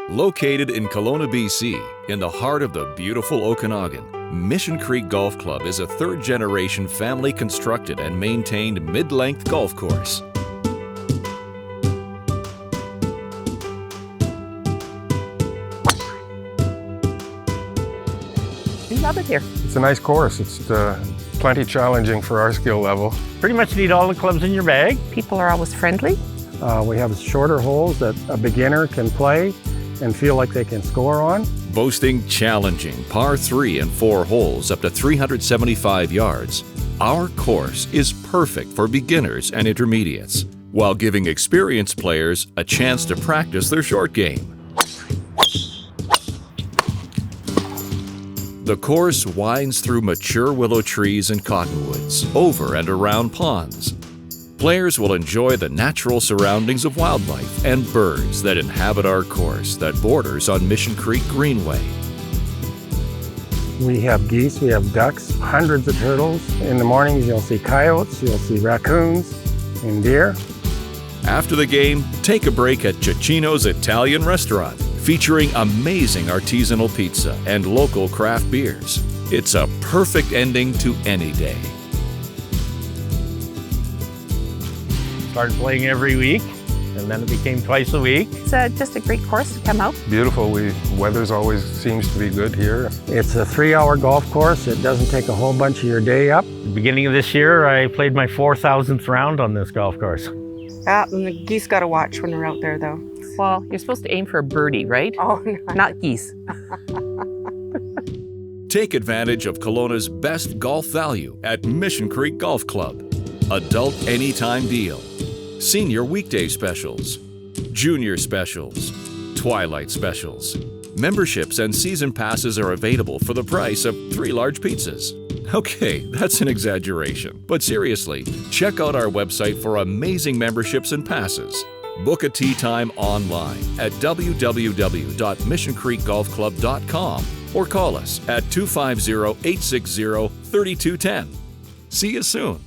Located in Kelowna, BC, in the heart of the beautiful Okanagan, Mission Creek Golf Club is a third-generation family-constructed and maintained mid-length golf course. We love it here. It's a nice course. It's plenty challenging for our skill level. Pretty much need all the clubs in your bag. People are always friendly. We have shorter holes that a beginner can play and feel like they can score on. Boasting challenging par 3 and 4 holes up to 375 yards, our course is perfect for beginners and intermediates, while giving experienced players a chance to practice their short game. The course winds through mature willow trees and cottonwoods, over and around ponds. Players will enjoy the natural surroundings of wildlife and birds that inhabit our course that borders on Mission Creek Greenway. We have geese, we have ducks, hundreds of turtles. In the mornings you'll see coyotes, you'll see raccoons and deer. After the game, take a break at Cecchino's Italian restaurant, featuring amazing artisanal pizza and local craft beers. It's a perfect ending to any day. Started playing every week, and then it became twice a week. It's just a great course to come out. Beautiful. Weather's always seems to be good here. It's a 3-hour golf course. It doesn't take a whole bunch of your day up. At the beginning of this year, I played my 4,000th round on this golf course. And the geese got to watch when we're out there, though. Well, you're supposed to aim for a birdie, right? Oh, no. Not geese. Take advantage of Kelowna's best golf value at Mission Creek Golf Club. Adult Anytime Deal. Senior Weekday Specials. Junior Specials. Twilight Specials. Memberships and season passes are available for the price of 3 large pizzas. Okay, that's an exaggeration, but seriously, check out our website for amazing memberships and passes. Book a tee time online at www.missioncreekgolfclub.com or call us at 250-860-3210. See you soon.